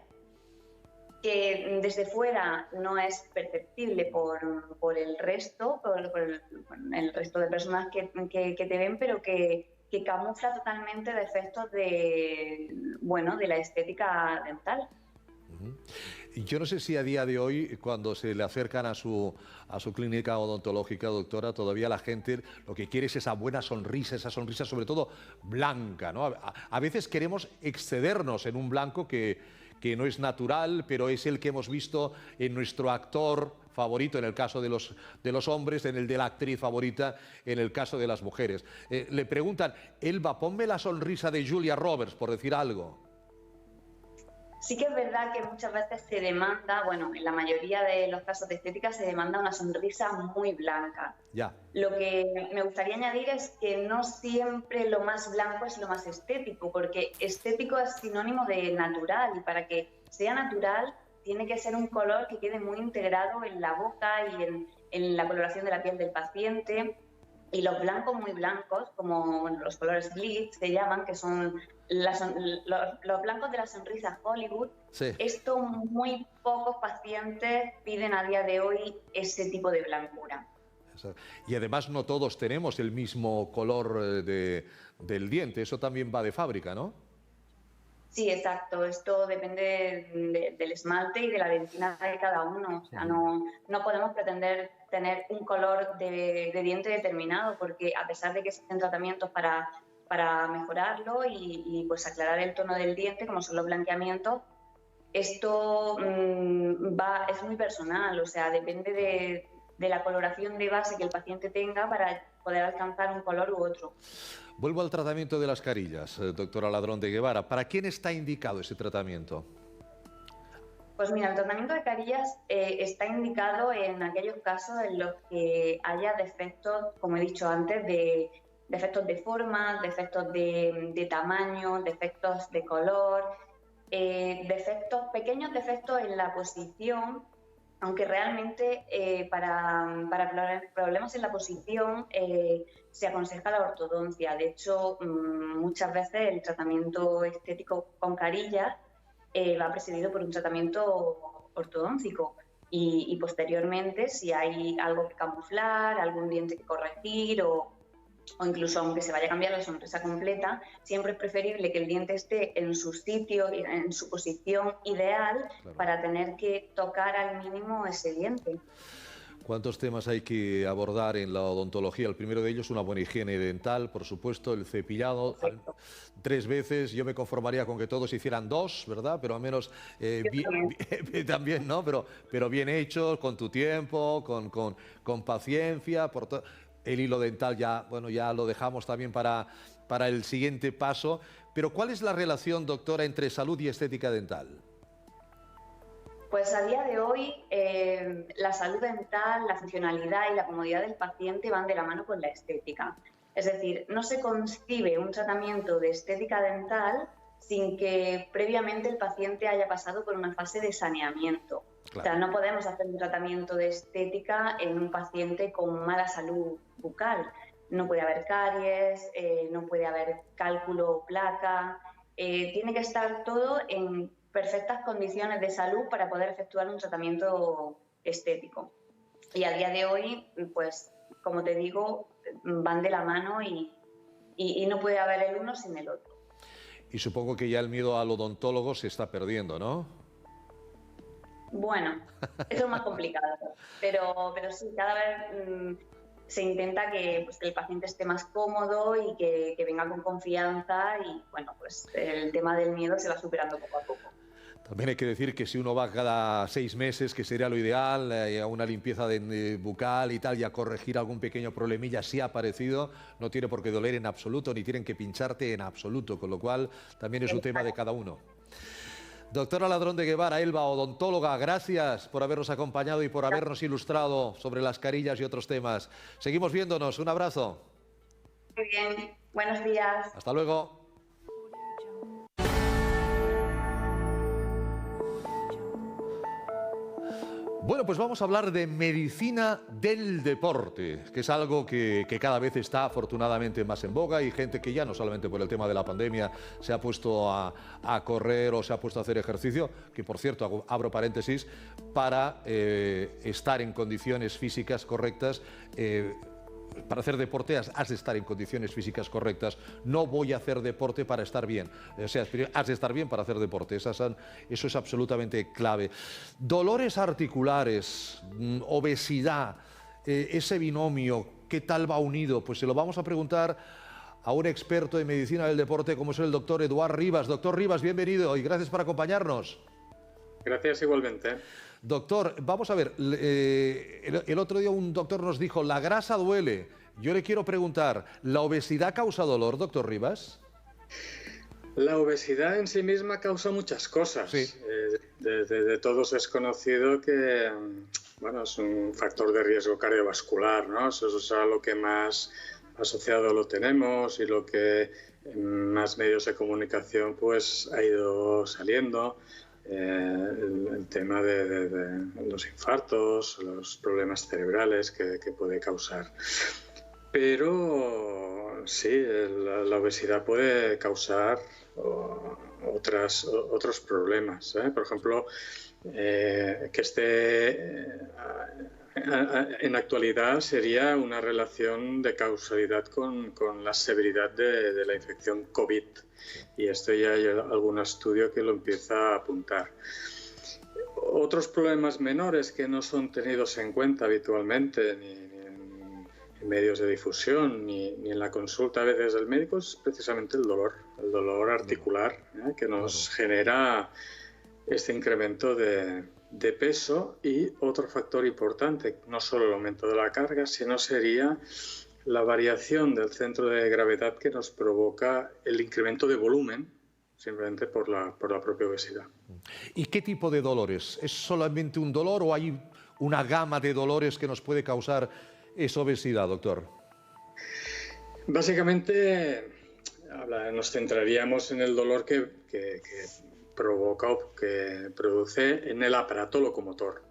que desde fuera no es perceptible por el resto, por el resto de personas que te ven, pero que camufla totalmente defectos de la estética dental. Yo no sé si a día de hoy, cuando se le acercan a su clínica odontológica, doctora, todavía la gente lo que quiere es esa buena sonrisa, esa sonrisa sobre todo blanca, ¿no? A veces queremos excedernos en un blanco que no es natural, pero es el que hemos visto en nuestro actor favorito en el caso de los hombres, en el de la actriz favorita en el caso de las mujeres. Le preguntan, Elba, ponme la sonrisa de Julia Roberts, por decir algo. Sí que es verdad que muchas veces se demanda, bueno, en la mayoría de los casos de estética se demanda una sonrisa muy blanca. Ya. Lo que me gustaría añadir es que no siempre lo más blanco es lo más estético, porque estético es sinónimo de natural y para que sea natural tiene que ser un color que quede muy integrado en la boca y en la coloración de la piel del paciente. Y los blancos muy blancos, como los colores glitz se llaman, que son los blancos de la sonrisa Hollywood, sí. Esto muy pocos pacientes piden a día de hoy ese tipo de blancura. Y además no todos tenemos el mismo color del diente, eso también va de fábrica, ¿no? Sí, exacto. Esto depende del esmalte y de la dentina de cada uno. O sea, no podemos pretender tener un color de diente determinado, porque a pesar de que existen tratamientos para mejorarlo y pues aclarar el tono del diente, como son los blanqueamientos, esto es muy personal. O sea, depende de la coloración de base que el paciente tenga para poder alcanzar un color u otro. Vuelvo al tratamiento de las carillas, doctora Ladrón de Guevara. ¿Para quién está indicado ese tratamiento? Pues mira, el tratamiento de carillas está indicado en aquellos casos en los que haya defectos, como he dicho antes, defectos de forma, defectos de tamaño, defectos de color, pequeños defectos en la posición, aunque realmente para problemas en la posición se aconseja la ortodoncia. De hecho, muchas veces el tratamiento estético con carillas va precedido por un tratamiento ortodóntico y posteriormente, si hay algo que camuflar, algún diente que corregir o incluso aunque se vaya a cambiar la sonrisa completa, siempre es preferible que el diente esté en su sitio, en su posición ideal, claro, para tener que tocar al mínimo ese diente. ¿Cuántos temas hay que abordar en la odontología? El primero de ellos, una buena higiene dental, por supuesto, el cepillado 3 veces. Yo me conformaría con que todos hicieran 2, ¿verdad? Pero al menos también, ¿no? Pero bien hecho, con tu tiempo, con paciencia. El hilo dental ya lo dejamos también para el siguiente paso. Pero ¿cuál es la relación, doctora, entre salud y estética dental? Pues a día de hoy la salud dental, la funcionalidad y la comodidad del paciente van de la mano con la estética. Es decir, no se concibe un tratamiento de estética dental sin que previamente el paciente haya pasado por una fase de saneamiento. Claro. O sea, no podemos hacer un tratamiento de estética en un paciente con mala salud bucal. No puede haber caries, no puede haber cálculo o placa. Tiene que estar todo en perfectas condiciones de salud para poder efectuar un tratamiento estético. Y a día de hoy, pues, como te digo, van de la mano y no puede haber el uno sin el otro. Y supongo que ya el miedo al odontólogo se está perdiendo, ¿no? Bueno, eso es más complicado, pero sí, cada vez se intenta que el paciente esté más cómodo y que venga con confianza y, bueno, pues el tema del miedo se va superando poco a poco. También hay que decir que si uno va cada 6 meses, que sería lo ideal, a una limpieza bucal y tal, y a corregir algún pequeño problemilla si ha aparecido, no tiene por qué doler en absoluto, ni tienen que pincharte en absoluto, con lo cual también es un tema de cada uno. Doctora Ladrón de Guevara, Elba, odontóloga, gracias por habernos acompañado y por habernos ilustrado sobre las carillas y otros temas. Seguimos viéndonos, un abrazo. Muy bien, buenos días. Hasta luego. Bueno, pues vamos a hablar de medicina del deporte, que es algo que cada vez está afortunadamente más en boga, y gente que ya no solamente por el tema de la pandemia se ha puesto a correr o se ha puesto a hacer ejercicio, que por cierto, abro paréntesis, para estar en condiciones físicas correctas. Para hacer deporte has de estar en condiciones físicas correctas. No voy a hacer deporte para estar bien. O sea, has de estar bien para hacer deporte. Eso es absolutamente clave. Dolores articulares, obesidad, ese binomio, ¿qué tal va unido? Pues se lo vamos a preguntar a un experto en medicina del deporte como es el doctor Eduard Rivas. Doctor Rivas, bienvenido y gracias por acompañarnos. Gracias igualmente. Doctor, vamos a ver, el otro día un doctor nos dijo, la grasa duele. Yo le quiero preguntar, ¿la obesidad causa dolor, doctor Rivas? La obesidad en sí misma causa muchas cosas. Sí. De todos es conocido que bueno, es un factor de riesgo cardiovascular, ¿no? Eso es a lo que más asociado lo tenemos y lo que en más medios de comunicación pues ha ido saliendo. El tema de los infartos, los problemas cerebrales que puede causar. Pero sí, la obesidad puede causar otros problemas. Por ejemplo, que esté en la actualidad sería una relación de causalidad con la severidad de la infección COVID. Y esto ya hay algún estudio que lo empieza a apuntar. Otros problemas menores que no son tenidos en cuenta habitualmente ni en medios de difusión ni en la consulta a veces del médico es precisamente el dolor articular, que nos genera este incremento de peso. Y otro factor importante, no solo el aumento de la carga, sino sería la variación del centro de gravedad que nos provoca el incremento de volumen, simplemente por la propia obesidad. ¿Y qué tipo de dolores? ¿Es solamente un dolor o hay una gama de dolores que nos puede causar esa obesidad, doctor? Básicamente nos centraríamos en el dolor que provoca o que produce en el aparato locomotor.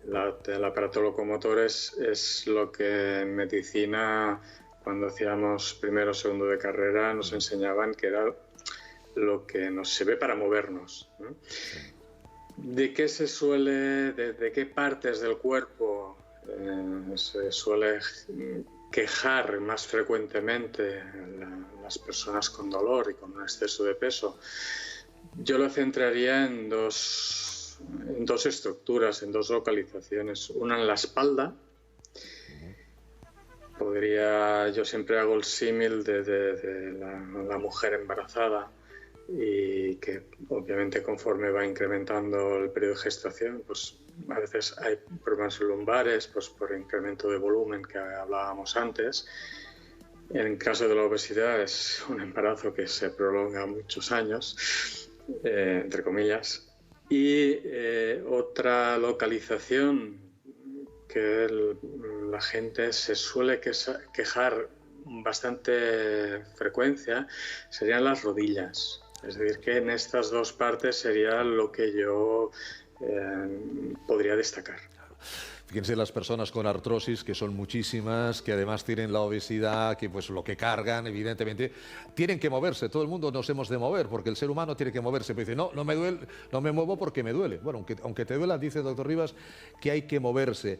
El aparato locomotor es lo que en medicina, cuando hacíamos primero o segundo de carrera, nos enseñaban que era lo que nos sirve para movernos, ¿no? ¿De qué de qué partes del cuerpo se suele quejar más frecuentemente las personas con dolor y con un exceso de peso? Yo lo centraría en dos estructuras, en dos localizaciones. Una en la espalda. Yo siempre hago el símil de la mujer embarazada, y que obviamente conforme va incrementando el periodo de gestación, pues a veces hay problemas lumbares, pues por incremento de volumen que hablábamos antes. En el caso de la obesidad es un embarazo que se prolonga muchos años, entre comillas. Y otra localización que la gente se suele quejar bastante frecuencia serían las rodillas. Es decir, que en estas dos partes sería lo que yo podría destacar. Fíjense las personas con artrosis, que son muchísimas, que además tienen la obesidad, que pues lo que cargan, evidentemente, tienen que moverse. Todo el mundo nos hemos de mover, porque el ser humano tiene que moverse. Pero dice, no me duele, no me muevo porque me duele. Bueno, aunque te duela, dice el doctor Rivas, que hay que moverse.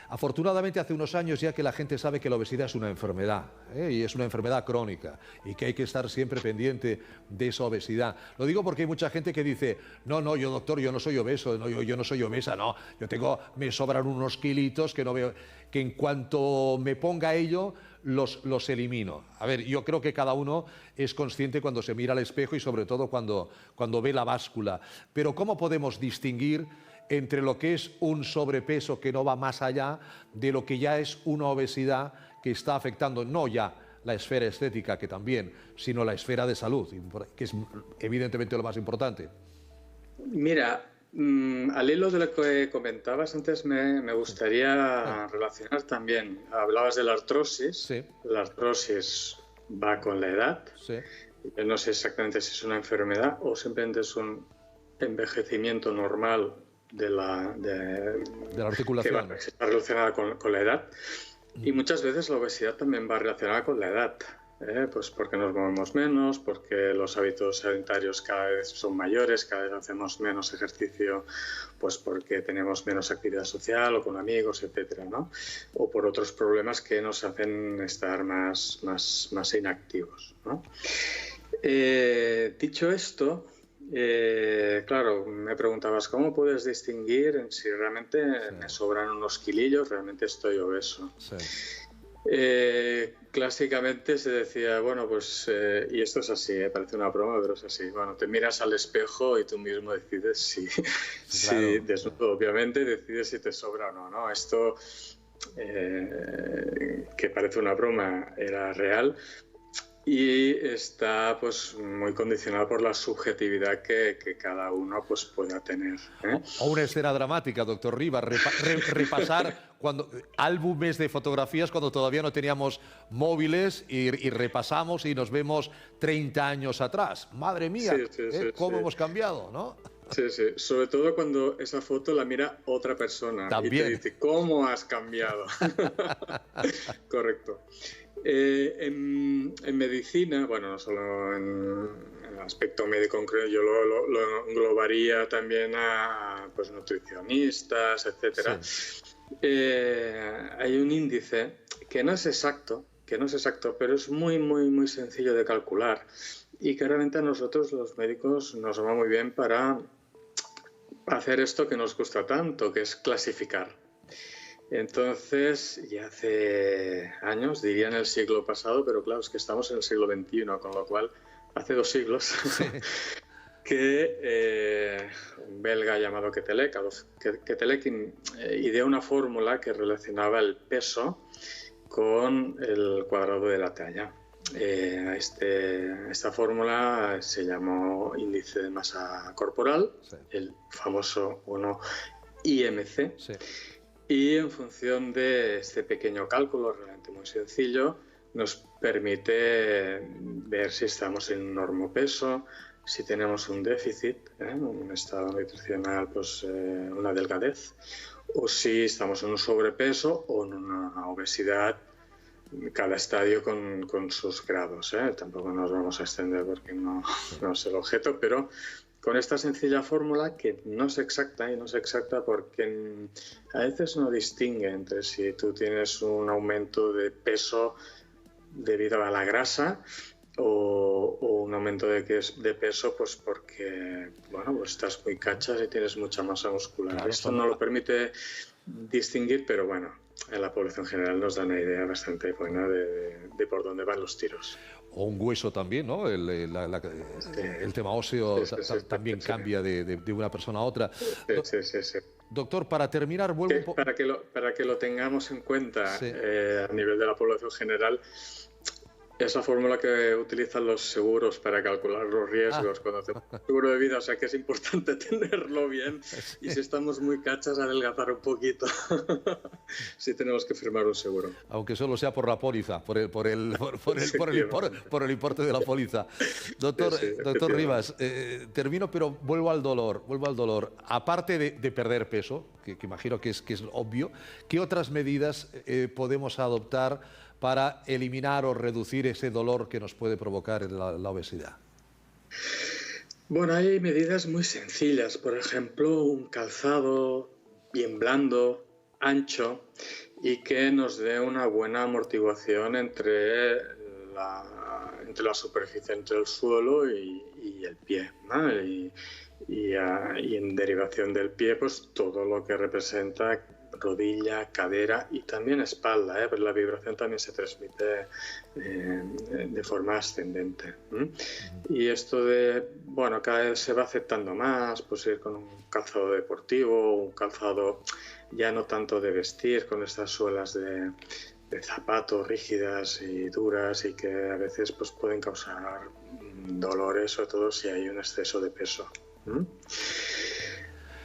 Afortunadamente hace unos años ya que la gente sabe que la obesidad es una enfermedad, y es una enfermedad crónica y que hay que estar siempre pendiente de esa obesidad. Lo digo porque hay mucha gente que dice, no, yo doctor, yo no soy obeso, no, yo no soy obesa, no, me sobran unos kilitos que no veo, que en cuanto me ponga ello los elimino. A ver, yo creo que cada uno es consciente cuando se mira al espejo y sobre todo cuando ve la báscula. Pero ¿cómo podemos distinguir entre lo que es un sobrepeso que no va más allá de lo que ya es una obesidad que está afectando no ya la esfera estética, que también, sino la esfera de salud, que es evidentemente lo más importante? Mira, al hilo de lo que comentabas antes, me gustaría relacionar también. Hablabas de la artrosis. Sí. La artrosis va con la edad. Sí. Yo no sé exactamente si es una enfermedad o simplemente es un envejecimiento normal de la articulación, que está relacionada con la edad. Y muchas veces la obesidad también va relacionada con la edad. Pues porque nos movemos menos, porque los hábitos sedentarios cada vez son mayores, cada vez hacemos menos ejercicio, pues porque tenemos menos actividad social o con amigos, etcétera, ¿no? O por otros problemas que nos hacen estar más inactivos, ¿no? Dicho esto, claro, me preguntabas cómo puedes distinguir en si realmente me sobran unos kilillos, realmente estoy obeso. Sí. Clásicamente se decía, bueno, pues, y esto es así, parece una broma, pero es así. Bueno, te miras al espejo y tú mismo decides si desnudo, obviamente, decides si te sobra o no, ¿no? Esto, que parece una broma, era real. Y está pues muy condicionado por la subjetividad que cada uno pues pueda tener. O una escena dramática, doctor Rivas, repasar álbumes de fotografías cuando todavía no teníamos móviles y repasamos y nos vemos 30 años atrás. Madre mía, cómo hemos cambiado, ¿no? Sí, sí, sobre todo cuando esa foto la mira otra persona. También. Y te dice, ¿cómo has cambiado? Correcto. En medicina, bueno, no solo en el aspecto médico, yo lo englobaría también a pues, nutricionistas, etcétera. Sí. Hay un índice que no es exacto, pero es muy sencillo de calcular y que realmente a nosotros los médicos nos va muy bien para hacer esto que nos gusta tanto, que es clasificar. Entonces, ya hace años, diría en el siglo pasado, pero claro, es que estamos en el siglo XXI, con lo cual hace 2 siglos, sí. Que un belga llamado Ketelek ideó una fórmula que relacionaba el peso con el cuadrado de la talla. Esta fórmula se llamó índice de masa corporal, sí. El famoso 1 IMC. Sí. Y en función de este pequeño cálculo, realmente muy sencillo, nos permite ver si estamos en un normopeso, si tenemos un déficit, un estado nutricional, pues una delgadez, o si estamos en un sobrepeso o en una obesidad, cada estadio con sus grados. Tampoco nos vamos a extender porque no es el objeto, pero con esta sencilla fórmula que no es exacta, y no es exacta porque a veces no distingue entre si tú tienes un aumento de peso debido a la grasa o un aumento de peso pues porque bueno, pues estás muy cachas y tienes mucha masa muscular. Claro, esto no lo permite distinguir, pero bueno, en la población general nos da una idea bastante buena de por dónde van los tiros. O un hueso también, ¿no? El tema óseo también cambia de una persona a otra. Sí. Doctor, para terminar, vuelvo... Para que lo tengamos en cuenta a nivel de la población general, esa fórmula que utilizan los seguros para calcular los riesgos cuando hacemos seguro de vida, o sea que es importante tenerlo bien y si estamos muy cachas, adelgazar un poquito si tenemos que firmar un seguro. Aunque solo sea por la póliza, por el importe de la póliza. Doctor Rivas, termino, pero vuelvo al dolor. Aparte de perder peso, que imagino que es obvio, ¿qué otras medidas podemos adoptar para eliminar o reducir ese dolor que nos puede provocar la obesidad? Bueno, hay medidas muy sencillas. Por ejemplo, un calzado bien blando, ancho y que nos dé una buena amortiguación entre la superficie, entre el suelo y el pie, ¿no? Y en derivación del pie, pues todo lo que representa rodilla, cadera y también espalda, pero la vibración también se transmite de forma ascendente. Y esto bueno, cada vez se va aceptando más, pues ir con un calzado deportivo, un calzado ya no tanto de vestir, con estas suelas de zapatos rígidas y duras y que a veces pues pueden causar dolores, sobre todo si hay un exceso de peso.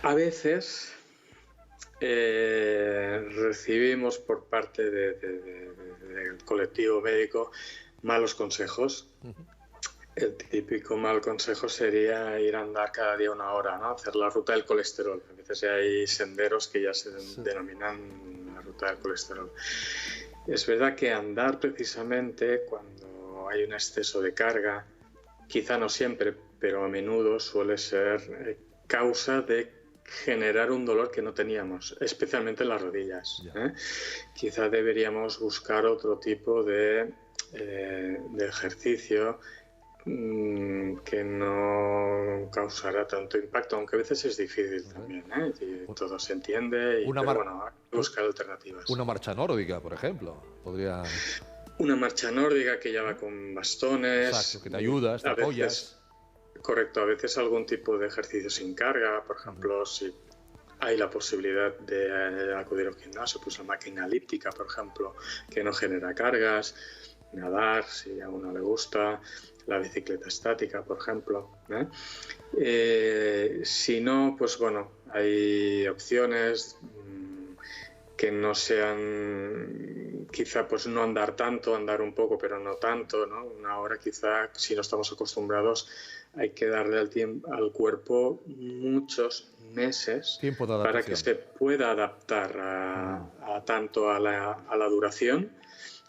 A veces recibimos por parte del colectivo médico malos consejos. El típico mal consejo sería ir a andar cada día 1 hora, ¿no? Hacer la ruta del colesterol. A veces hay senderos que ya se denominan la ruta del colesterol. Es verdad que andar precisamente cuando hay un exceso de carga, quizá no siempre, pero a menudo suele ser causa de generar un dolor que no teníamos, especialmente en las rodillas. Quizá deberíamos buscar otro tipo de ejercicio que no causara tanto impacto, aunque a veces es difícil también, y todo se entiende, pero bueno, hay que buscar alternativas. Una marcha nórdica, por ejemplo, podría... Una marcha nórdica que ya va con bastones... Exacto, que te ayudas, te apoyas... Correcto, a veces algún tipo de ejercicio sin carga, por ejemplo, si hay la posibilidad de acudir al gimnasio, pues la máquina elíptica, por ejemplo, que no genera cargas, nadar, si a uno le gusta, la bicicleta estática, por ejemplo. Si no, pues bueno, hay opciones que no sean, quizá pues no andar tanto, andar un poco, pero no tanto, ¿no? 1 hora quizá, si no estamos acostumbrados, hay que darle al cuerpo muchos meses para que se pueda adaptar tanto a la duración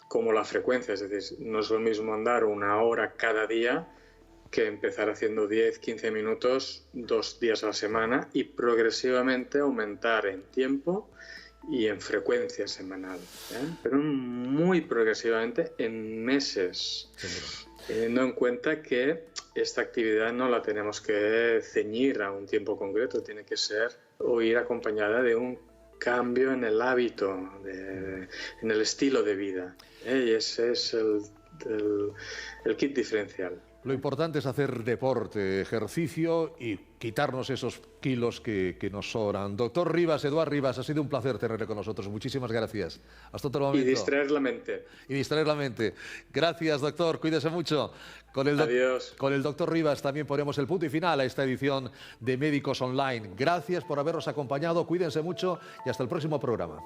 como la frecuencia. Es decir, no es lo mismo andar 1 hora cada día que empezar haciendo 10, 15 minutos 2 días a la semana y progresivamente aumentar en tiempo y en frecuencia semanal, pero muy progresivamente en meses, teniendo en cuenta que esta actividad no la tenemos que ceñir a un tiempo concreto, tiene que ser o ir acompañada de un cambio en el hábito, en el estilo de vida, y ese es el kit diferencial. Lo importante es hacer deporte, ejercicio y quitarnos esos kilos que nos sobran. Doctor Rivas, Eduard Rivas, ha sido un placer tenerle con nosotros. Muchísimas gracias. Hasta otro momento. Y distraer la mente. Y distraer la mente. Gracias, doctor. Cuídese mucho. Adiós. Con el doctor Rivas también ponemos el punto y final a esta edición de Médicos Online. Gracias por habernos acompañado. Cuídense mucho y hasta el próximo programa.